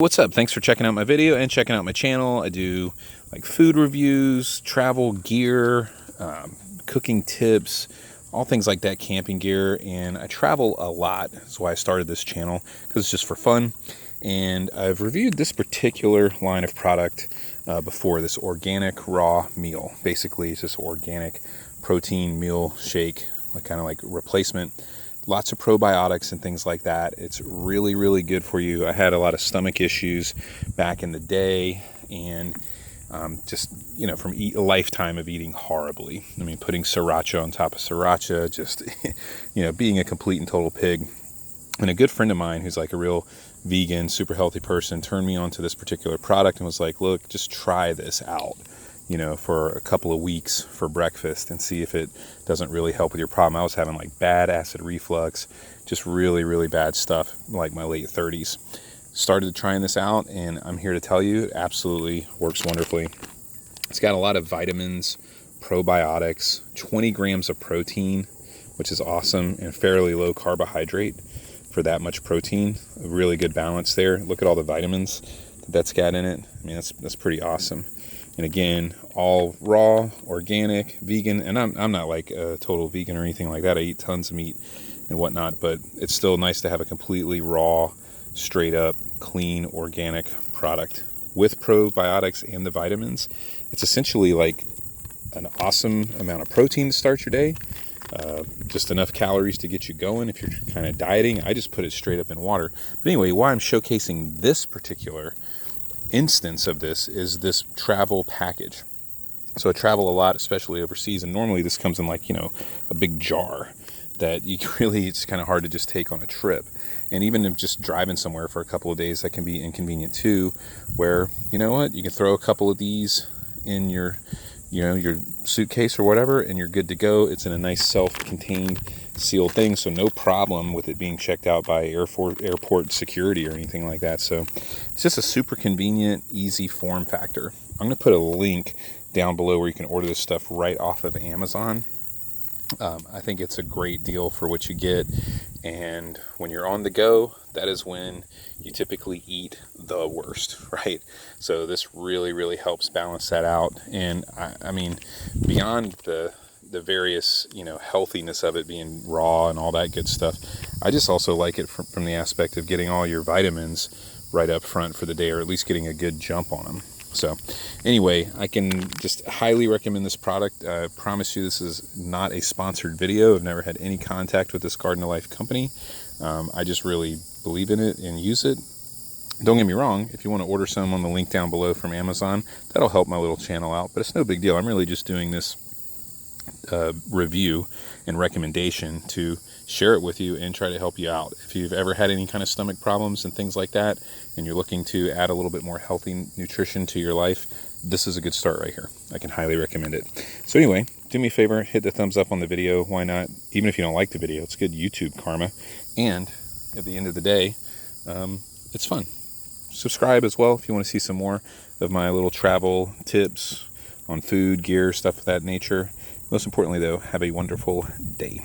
What's up? Thanks for checking out my video and checking out my channel. I do like food reviews, travel gear, cooking tips, all things like that, camping gear, and I travel a lot. That's why I started this channel, because it's just for fun. And I've reviewed this particular line of product before, this organic raw meal. Basically, it's this organic protein meal shake, kind of like replacement. Lots of probiotics and things like that. It's really, really good for you. I had a lot of stomach issues back in the day, and just, from a lifetime of eating horribly. I mean, putting sriracha on top of sriracha, just, being a complete and total pig. And a good friend of mine who's like a real vegan, super healthy person turned me on to this particular product and was like, look, just try this out, for a couple of weeks for breakfast and see if it doesn't really help with your problem. I was having like bad acid reflux, just really, really bad stuff, like my late 30s. Started trying this out, and I'm here to tell you it absolutely works wonderfully. It's got a lot of vitamins, probiotics, 20 grams of protein, which is awesome, and fairly low carbohydrate for that much protein. A really good balance there. Look at all the vitamins that's got in it. I mean, that's pretty awesome. And again, all raw, organic, vegan, and I'm not like a total vegan or anything like that. I eat tons of meat and whatnot, but it's still nice to have a completely raw, straight up, clean, organic product with probiotics and the vitamins. It's essentially like an awesome amount of protein to start your day, just enough calories to get you going if you're kind of dieting. I just put it straight up in water. But anyway, why I'm showcasing this particular instance of this is this travel package. So I travel a lot, especially overseas, and normally this comes in like, a big jar that it's kind of hard to just take on a trip. And even if just driving somewhere for a couple of days, that can be inconvenient too, where, you can throw a couple of these in your suitcase or whatever, and you're good to go. It's in a nice self-contained sealed thing, so no problem with it being checked out by airport security or anything like that. So it's just a super convenient, easy form factor. I'm going to put a link down below where you can order this stuff right off of Amazon. I think it's a great deal for what you get, and when you're on the go, that is when you typically eat the worst, right? So this really, really helps balance that out. And I mean, beyond the various, healthiness of it being raw and all that good stuff, I just also like it from the aspect of getting all your vitamins right up front for the day, or at least getting a good jump on them. So anyway, I can just highly recommend this product. I promise you this is not a sponsored video. I've never had any contact with this Garden of Life company. I just really believe in it and use it. Don't get me wrong, if you want to order some on the link down below from Amazon, that'll help my little channel out, but it's no big deal. I'm really just doing this review and recommendation to share it with you and try to help you out. If you've ever had any kind of stomach problems and things like that, and you're looking to add a little bit more healthy nutrition to your life, this is a good start right here. I can highly recommend it. So anyway, do me a favor, hit the thumbs up on the video. Why not? Even if you don't like the video, it's good YouTube karma. And at the end of the day, it's fun. Subscribe as well if you want to see some more of my little travel tips on food, gear, stuff of that nature. Most importantly, though, have a wonderful day.